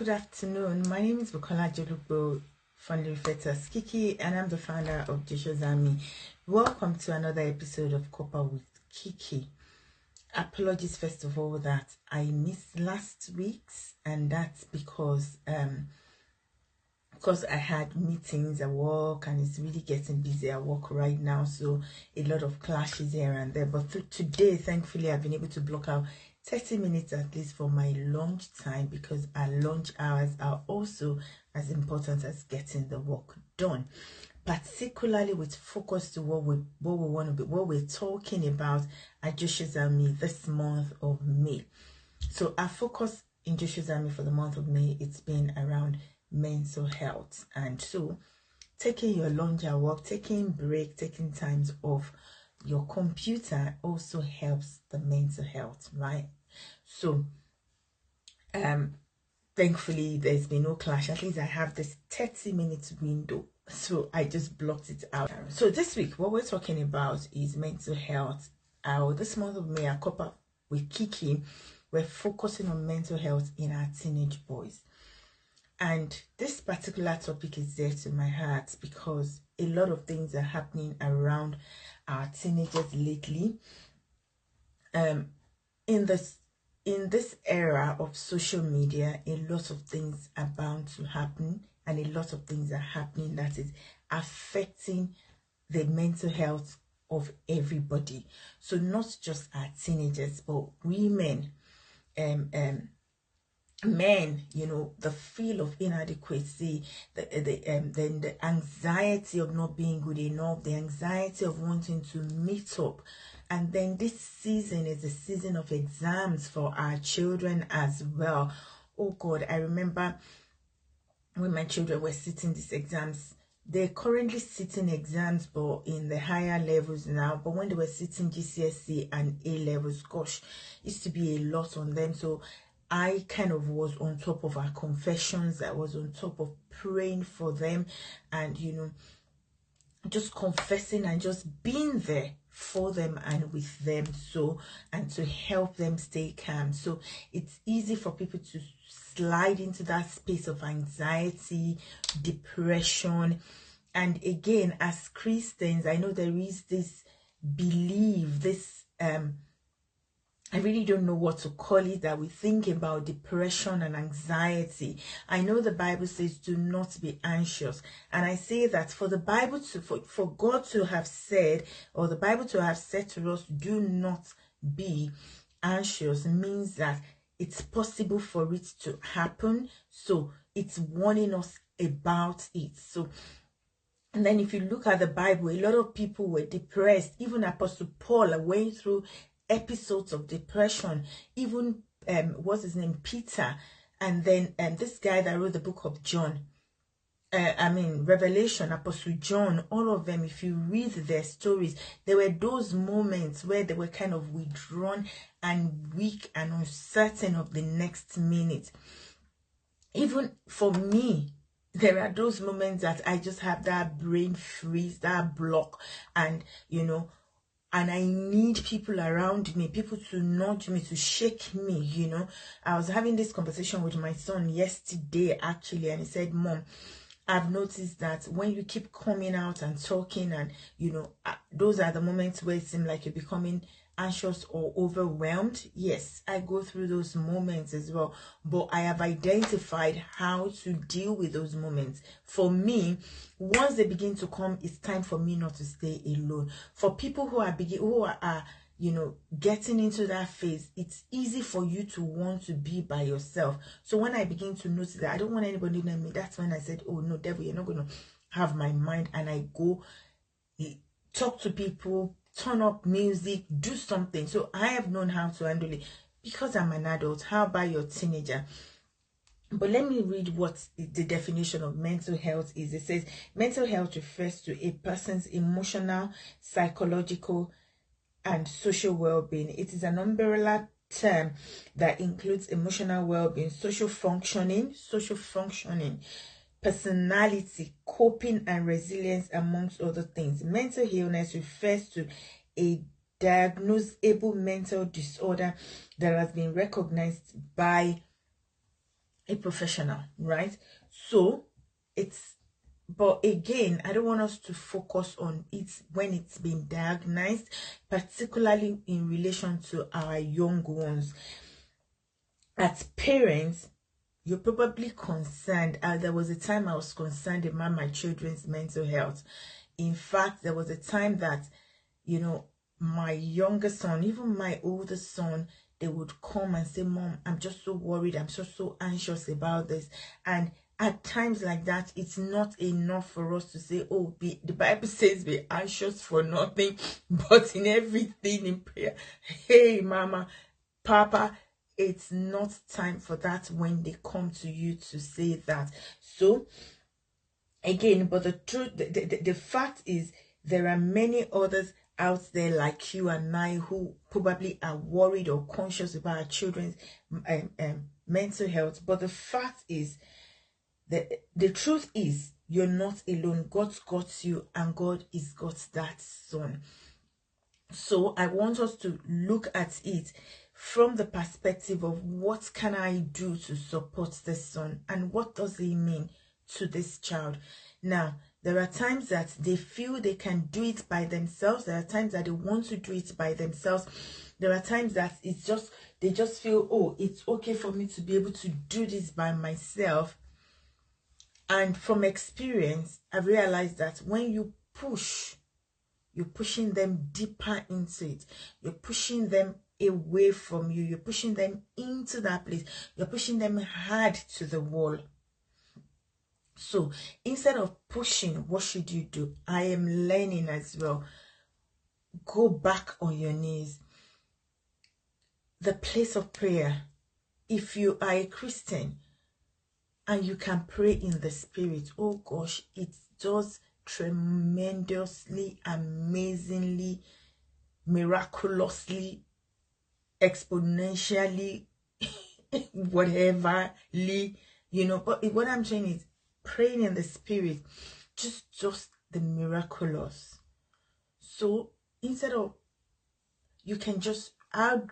Good afternoon. My name is Bukola Jolugbo, fondly referred to as Kiki, and I'm the founder of Joshua's Army. Welcome to another episode of Cuppa with Kiki. Apologies first of all that I missed last week's, and that's because I had meetings at work and it's really getting busy at work right now, so a lot of clashes here and there. But today, thankfully, I've been able to block out 30 minutes at least for my lunch time, because our lunch hours are also as important as getting the work done, particularly with focus to what we're talking about at Joshua's Army this month of May. So our focus in Joshua's Army for the month of May, it's been around mental health. And so taking your lunch at work, taking break, taking times off your computer also helps the mental health, right? So thankfully there's been no clash. At least I have this 30 minutes window, so I just blocked it out. So this week what we're talking about is mental health. This month of May, at Cuppa with Kiki, we're focusing on mental health in our teenage boys. And this particular topic is dear to my heart because a lot of things are happening around our teenagers lately. In this era of social media, a lot of things are bound to happen, and a lot of things are happening that is affecting the mental health of everybody. So not just our teenagers, but women, men, you know, the feel of inadequacy, then the anxiety of not being good enough, the anxiety of wanting to meet up. And then this season is the season of exams for our children as well. Oh God, I remember when my children were sitting these exams. They're currently sitting exams, but in the higher levels now. But when they were sitting GCSE and A levels, gosh, it used to be a lot on them. So I kind of was on top of our confessions. I was on top of praying for them, and you know, just confessing and just being there for them and with them, so, and to help them stay calm. So it's easy for people to slide into that space of anxiety, depression. And again, as Christians, I know there is this belief, this I really don't know what to call it, that we think about depression and anxiety. I know the Bible says do not be anxious. And I say that for the Bible to, for God to have said, or the Bible to have said to us, do not be anxious, means that it's possible for it to happen. So it's warning us about it. So, and then if you look at the Bible, a lot of people were depressed. Even Apostle Paul went through episodes of depression. Even what's his name, Peter, and then this guy that wrote the book of John, Revelation, Apostle John, all of them, if you read their stories, there were those moments where they were kind of withdrawn and weak and uncertain of the next minute. Even for me, there are those moments that I just have that brain freeze, that block, and you know, and I need people around me, people to nudge me, to shake me, you know. I was having this conversation with my son yesterday, actually, and he said, Mom, I've noticed that when you keep coming out and talking, and, you know, those are the moments where it seems like you're becoming anxious or overwhelmed. Yes, I go through those moments as well, but I have identified how to deal with those moments. For me, once they begin to come, it's time for me not to stay alone. For people who are you know, getting into that phase, it's easy for you to want to be by yourself. So when I begin to notice that I don't want anybody near me, that's when I said, oh no, devil, you're not going to have my mind. And I go talk to people, turn up music, do something. So I have known how to handle it because I'm an adult. How about your teenager? But let me read what the definition of mental health is. It says mental health refers to a person's emotional, psychological, and social well-being. It is an umbrella term that includes emotional well-being, social functioning, personality, coping, and resilience, amongst other things. Mental illness refers to a diagnosable mental disorder that has been recognized by a professional, right? So it's, but again, I don't want us to focus on it when it's been diagnosed, particularly in relation to our young ones. As parents, you're probably concerned. There was a time I was concerned about my children's mental health. In fact, there was a time that, you know, my younger son, even my older son, they would come and say, Mom, I'm just so worried. I'm so anxious about this. And at times like that, it's not enough for us to say, oh, the Bible says be anxious for nothing, but in everything in prayer. Hey, Mama, Papa, it's not time for that when they come to you to say that. So again, but the truth, the fact is, there are many others out there like you and I who probably are worried or conscious about our children's mental health. But the fact is, the truth is, you're not alone. God's got you, and God is got that son. So I want us to look at it from the perspective of what can I do to support this son, and what does it mean to this child. Now, there are times that they feel they can do it by themselves. There are times that they want to do it by themselves. There are times that it's just, they just feel, oh, it's okay for me to be able to do this by myself. And from experience, I've realized that when you push, you're pushing them deeper into it. You're pushing them away from you. You're pushing them into that place. You're pushing them hard to the wall. So instead of pushing, what should you do? I am learning as well. Go back on your knees. The place of prayer. If you are a Christian and you can pray in the spirit, oh gosh, it does tremendously, amazingly, miraculously, exponentially, whateverly, you know. But what I'm saying is, praying in the spirit, just the miraculous. So instead of, you can just, I've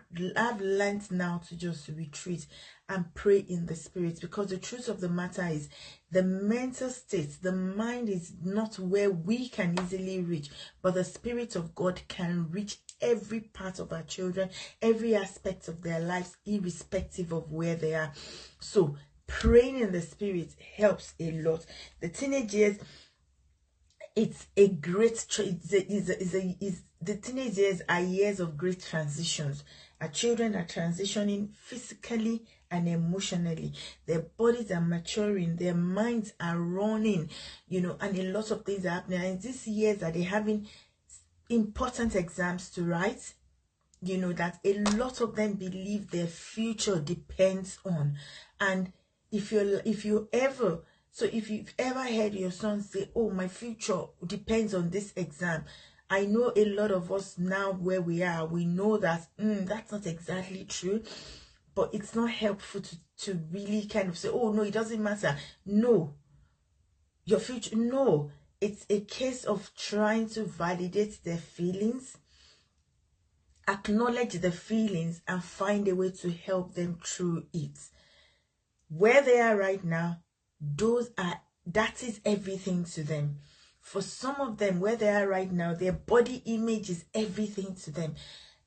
learned now to just retreat and pray in the spirit, because the truth of the matter is, the mental state, the mind is not where we can easily reach, but the Spirit of God can reach every part of our children, every aspect of their lives, irrespective of where they are. So praying in the spirit helps a lot. The teenage years, it's a great, the teenage years are years of great transitions. Our children are transitioning physically and emotionally. Their bodies are maturing, their minds are running, you know, and a lot of things are happening. And these years that they're having important exams to write, you know, that a lot of them believe their future depends on. And if you've ever heard your son say, oh, my future depends on this exam, I know a lot of us now where we are, we know that that's not exactly true, but it's not helpful to really kind of say, oh no, it doesn't matter. No, your future, no. It's a case of trying to validate their feelings, acknowledge the feelings, and find a way to help them through it. Where they are right now, that is everything to them. For some of them, where they are right now, their body image is everything to them.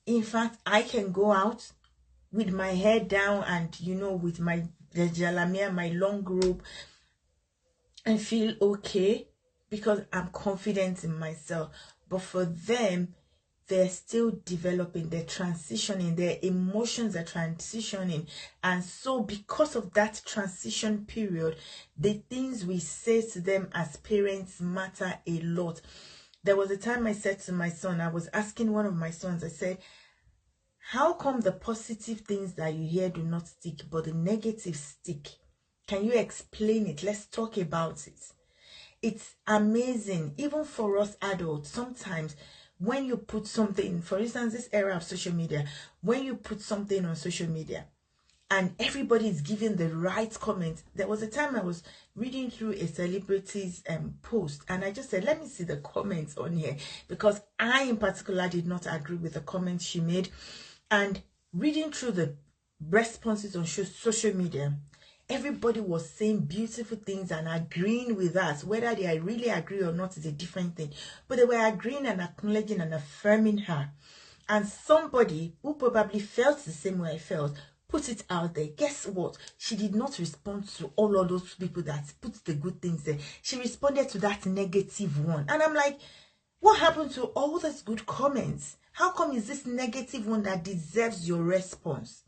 In fact, I can go out with my hair down and, you know, with my jalamia, my long robe, and feel okay because I'm confident in myself. But for them, they're still developing, they're transitioning, their emotions are transitioning. And so because of that transition period, the things we say to them as parents matter a lot. There was a time I said to my son, I was asking one of my sons, I said, how come the positive things that you hear do not stick, but the negative stick? Can you explain it? Let's talk about it. It's amazing, even for us adults. Sometimes when you put something, for instance, this era of social media, when you put something on social media and everybody is giving the right comment. There was a time I was reading through a celebrity's post, and I just said, let me see the comments on here, because I in particular did not agree with the comments she made. And reading through the responses on social media, Everybody was saying beautiful things and agreeing with us. Whether they really agree or not is a different thing. But they were agreeing and acknowledging and affirming her. And somebody who probably felt the same way I felt put it out there. Guess what? She did not respond to all of those people that put the good things there. She responded to that negative one. And I'm like, what happened to all those good comments? How come is this negative one that deserves your response?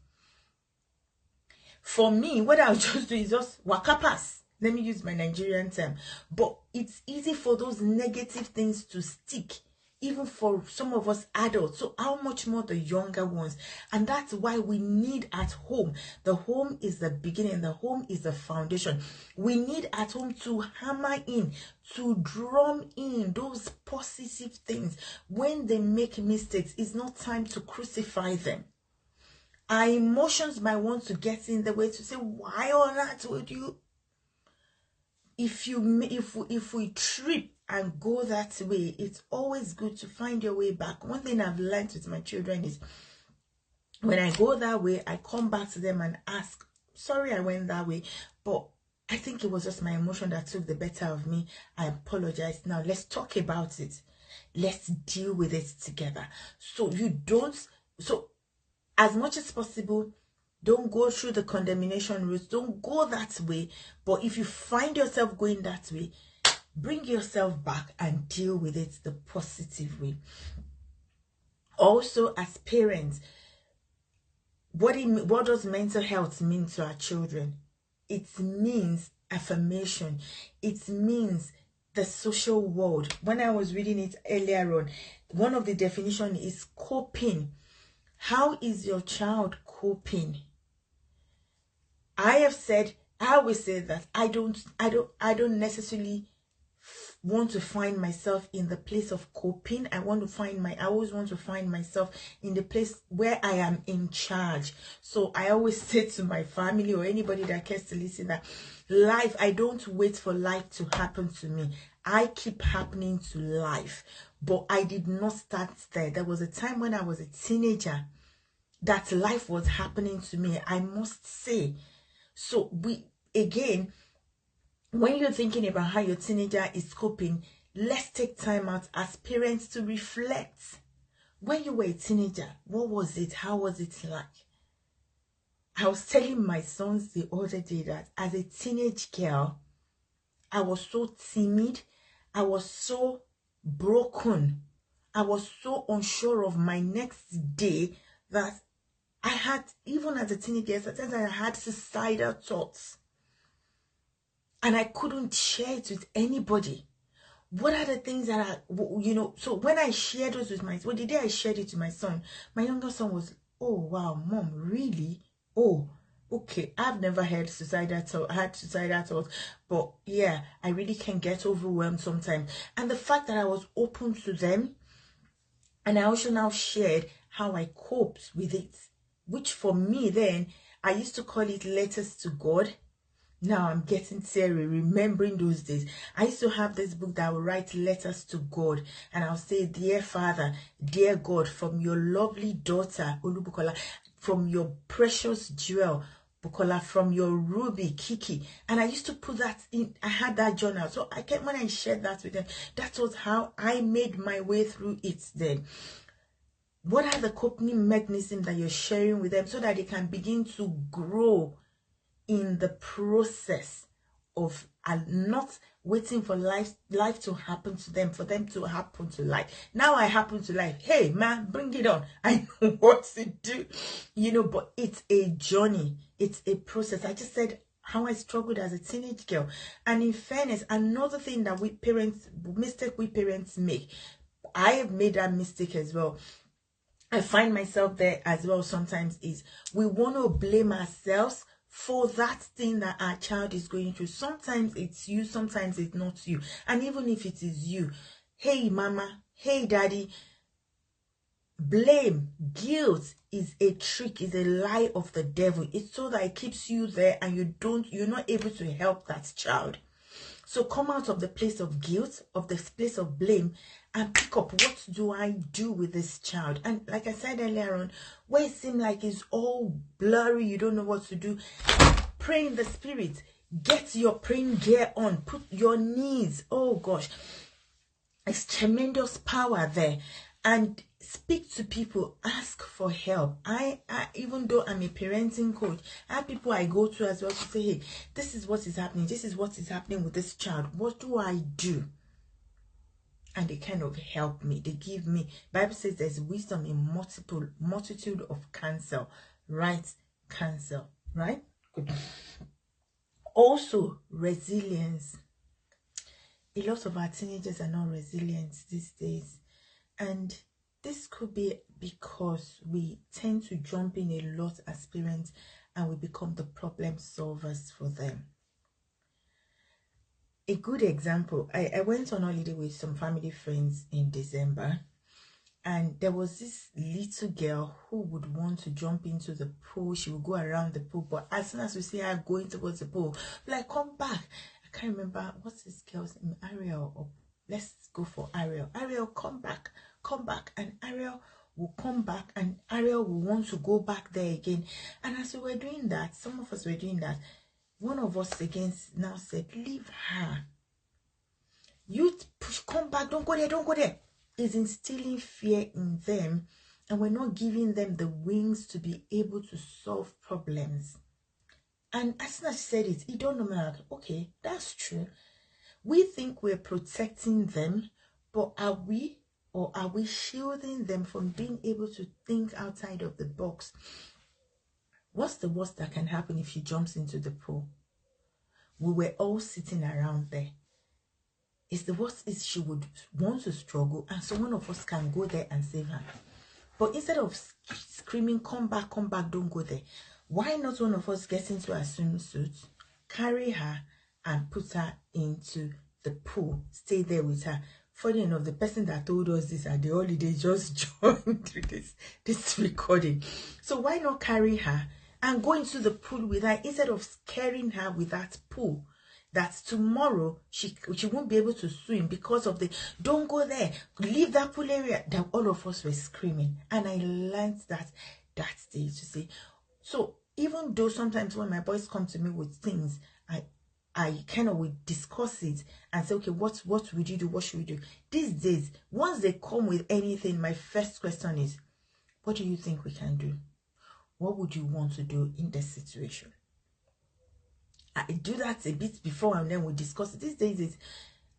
For me, what I'll just do is just wakapas. Let me use my Nigerian term. But it's easy for those negative things to stick, even for some of us adults. So how much more the younger ones? And that's why we need at home. The home is the beginning. The home is the foundation. We need at home to hammer in, to drum in those positive things. When they make mistakes, it's not time to crucify them. Our emotions might want to get in the way to say, why on earth would you? If we trip and go that way, it's always good to find your way back. One thing I've learned with my children is when I go that way, I come back to them and ask, sorry I went that way, but I think it was just my emotion that took the better of me. I apologize. Now let's talk about it. Let's deal with it together. So as much as possible, don't go through the condemnation route. Don't go that way. But if you find yourself going that way, bring yourself back and deal with it the positive way. Also, as parents, what does mental health mean to our children? It means affirmation. It means the social world. When I was reading it earlier on, one of the definitions is coping. How is your child coping? I always say that I don't necessarily want to find myself in the place of coping. I always want to find myself in the place where I am in charge. So I always say to my family or anybody that cares to listen that I don't wait for life to happen to me. I keep happening to life. But I did not start there. There was a time when I was a teenager that life was happening to me, I must say. So when you're thinking about how your teenager is coping, let's take time out as parents to reflect. When you were a teenager, what was it? How was it like? I was telling my sons the other day that as a teenage girl, I was so timid. I was so broken. I was so unsure of my next day that I had, even as a teenager, sometimes I had suicidal thoughts. And I couldn't share it with anybody. What are the things that so when I shared those with the day I shared it to my son, my younger son was, oh, wow, Mom, really? Oh, okay, I've never had suicidal thoughts, but yeah, I really can get overwhelmed sometimes. And the fact that I was open to them, and I also now shared how I coped with it, which for me then, I used to call it letters to God. Now I'm getting teary remembering those days. I used to have this book that I would write letters to God, and I'll say, dear Father, dear God, from your lovely daughter, Bukola, from your precious jewel, Bukola, from your ruby, Kiki. And I used to put that in, I had that journal. So when I shared that with them, that was how I made my way through it then. What are the coping mechanisms that you're sharing with them so that they can begin to grow in the process of not waiting for life to happen to them, for them to happen to life? Now I happen to life. Hey, man, bring it on. I know what to do. But it's a journey. It's a process. I just said how I struggled as a teenage girl. And in fairness, another thing that we parents make, I have made that mistake as well. I find myself there as well sometimes, is we want to blame ourselves for that thing that our child is going through. Sometimes it's you, sometimes it's not you. And even if it is you, hey mama, hey daddy, blame, guilt is a trick, is a lie of the devil. It's so that it keeps you there and you're not able to help that child. So come out of the place of guilt, of the place of blame, and pick up, what do I do with this child? And like I said earlier on, where it seems like it's all blurry, you don't know what to do, pray in the spirit. Get your praying gear on. Put your knees. Oh gosh, it's tremendous power there. And speak to people. Ask for help. I even though I'm a parenting coach, I have people I go to as well to say, hey, this is what is happening. This is what is happening with this child. What do I do? And they kind of help me. They give me. Bible says there's wisdom in multitude of counsel. Right counsel. Right? Good. Also, resilience. A lot of our teenagers are not resilient these days. And this could be because we tend to jump in a lot as parents and we become the problem solvers for them. A good example, I went on holiday with some family friends in December, and there was this little girl who would want to jump into the pool. She would go around the pool, but as soon as we see her going towards the pool, like, come back. I can't remember what's this girl's name, Ariel, or let's go for Ariel. Ariel, come back, and Ariel will come back, and Ariel will want to go back there again. And as we were doing that, some of us were doing that, one of us again now said, leave her. You push, come back, don't go there, don't go there. Is instilling fear in them, and we're not giving them the wings to be able to solve problems. And as soon as she said it, you don't know, like, okay, that's true. We think we're protecting them, but are we shielding them from being able to think outside of the box? What's the worst that can happen if she jumps into the pool? We were all sitting around there. It's the worst is she would want to struggle, and so one of us can go there and save her. But instead of screaming, come back, don't go there, why not one of us get into a swimsuit, carry her, and put her into the pool, stay there with her? Funny enough, the person that told us this at the holiday just joined this recording. So why not carry her and go into the pool with her instead of scaring her with that pool? That tomorrow she won't be able to swim because of the don't go there, leave that pool area. That all of us were screaming, and I learned that day to say. So even though sometimes when my boys come to me with things, I kind of would discuss it and say, okay, what would you do? What should we do? These days, once they come with anything, my first question is, what do you think we can do? What would you want to do in this situation? I do that a bit before, and then we discuss it. These days is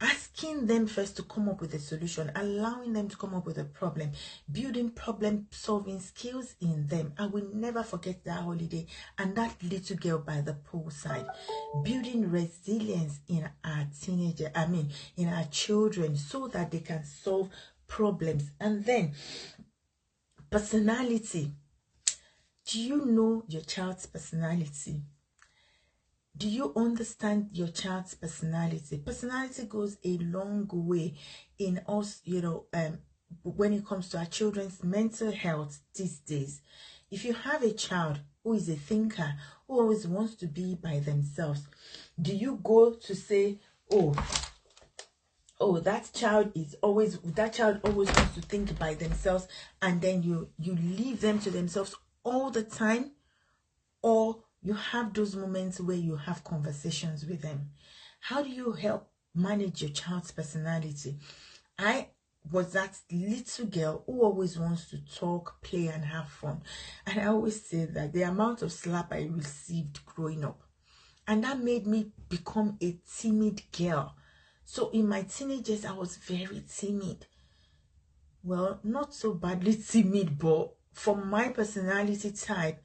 asking them first to come up with a solution, allowing them to come up with a problem, building problem solving skills in them. I will never forget that holiday and that little girl by the poolside, building resilience in our in our children, so that they can solve problems. And then personality. Do you know your child's personality? Do you understand your child's personality? Personality goes a long way in us, when it comes to our children's mental health these days. If you have a child who is a thinker, who always wants to be by themselves, do you go to say, oh, that child always wants to think by themselves, and then you leave them to themselves all the time? Or you have those moments where you have conversations with them? How do you help manage your child's personality? I was that little girl who always wants to talk, play, and have fun. And I always say that the amount of slap I received growing up, and that made me become a timid girl. So in my teenagers, I was very timid. Well, not so badly timid, but from my personality type,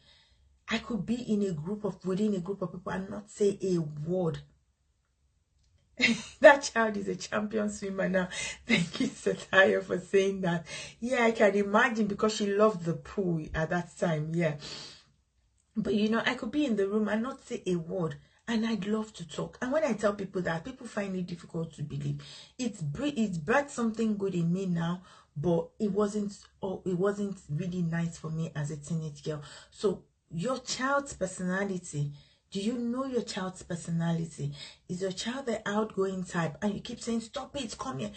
I could be within a group of people and not say a word. That child is a champion swimmer now. Thank you, Satya, for saying that. Yeah, I can imagine, because she loved the pool at that time. Yeah. But I could be in the room and not say a word, and I'd love to talk. And when I tell people that, people find it difficult to believe. It's brought something good in me now, but it wasn't really nice for me as a teenage girl. So your child's personality. Do you know your child's personality? Is your child the outgoing type? And you keep saying, stop it, come here.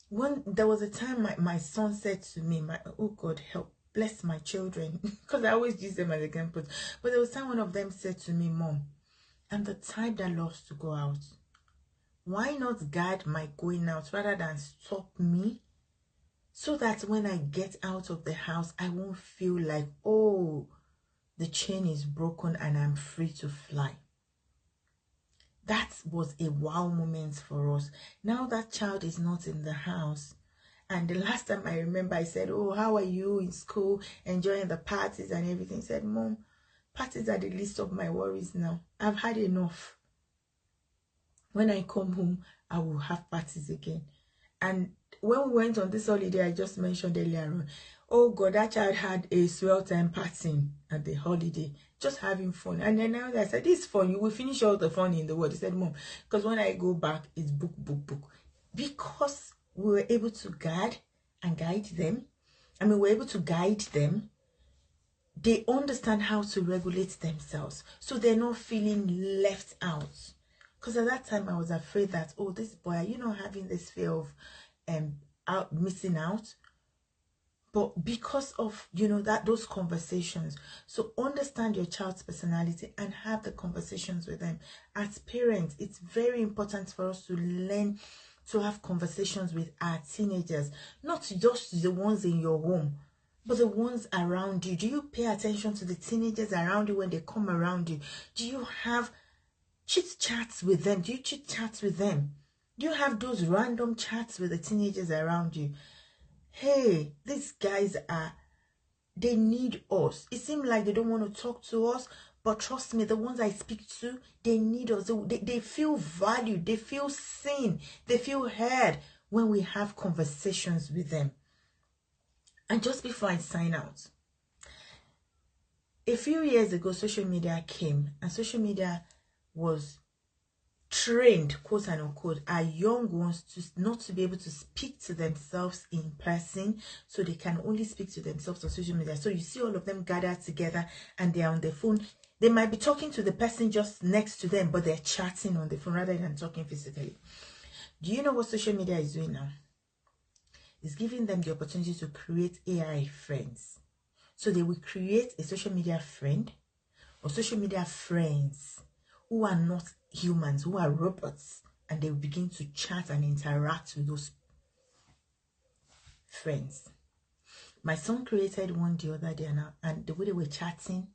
When there was a time my son said to me, oh God, help bless my children because I always use them as examples. But there was time one of them said to me, Mom, I'm the type that loves to go out. Why not guard my going out rather than stop me, so that when I get out of the house, I won't feel like, oh, the chain is broken and I'm free to fly. That was a wow moment for us. Now that child is not in the house. And the last time I remember, I said, oh, how are you in school, enjoying the parties and everything? He said, Mom, parties are the least of my worries now. I've had enough. When I come home, I will have parties again. And when we went on this holiday, I just mentioned earlier on, oh God, that child had a swell time partying at the holiday, just having fun. And then I said, this is fun. You will finish all the fun in the world. He said, Mom, because when I go back, it's book. Because we were able to guard and guide them. I mean, we're able to guide them. They understand how to regulate themselves, so they're not feeling left out. Because at that time, I was afraid that, oh, this boy, you know, having this fear of missing out. But because of, you know, those conversations, so understand your child's personality and have the conversations with them. As parents, it's very important for us to learn to have conversations with our teenagers, not just the ones in your home, but the ones around you. Do you pay attention to the teenagers around you when they come around you? Do you have chit chats with them? Do you chit chats with them? Do you have those random chats with the teenagers around you? Hey, these guys they need us. It seems like they don't want to talk to us, but trust me, the ones I speak to, they need us. They feel valued, they feel seen, they feel heard when we have conversations with them. And just before I sign out, a few years ago, social media came, and social media was trained, quote and unquote, our young ones to not to be able to speak to themselves in person, so they can only speak to themselves on social media. So you see all of them gathered together and they're on their phone. They might be talking to the person just next to them, but they're chatting on the phone rather than talking physically. Do you know what social media is doing now? It's giving them the opportunity to create AI friends. So they will create a social media friend or social media friends who are not humans, who are robots, and they will begin to chat and interact with those friends. My son created one the other day, and the way they were chatting,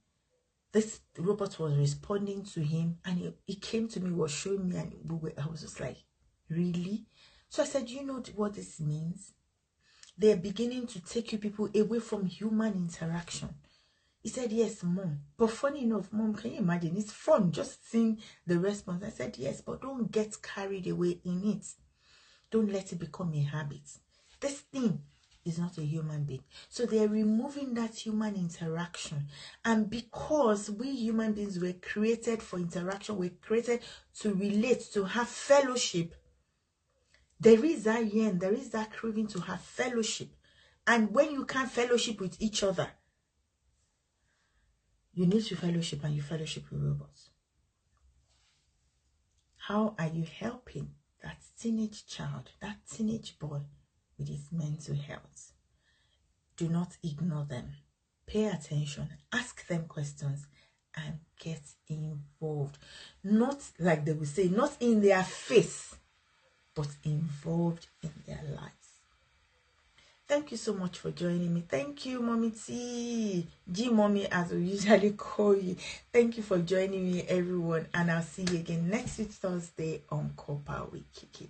this robot was responding to him, and he came to me, was showing me, and I was just like, really? So I said, you know what this means? They're beginning to take you people away from human interaction. He said, yes, Mom. But funny enough, Mom, can you imagine? It's fun just seeing the response. I said, yes, but don't get carried away in it. Don't let it become a habit. This thing is not a human being. So they're removing that human interaction. And because we human beings were created for interaction, we're created to relate, to have fellowship. There is that yearn, there is that craving to have fellowship. And when you can't fellowship with each other, you need to fellowship, and you fellowship with robots. How are you helping that teenage child, that teenage boy with his mental health? Do not ignore them. Pay attention, ask them questions, and get involved. Not like they will say, not in their face, but involved in their lives. Thank you so much for joining me. Thank you, Mommy T. G Mommy, as we usually call you. Thank you for joining me, everyone. And I'll see you again next week, Thursday, on Cuppa with Kiki.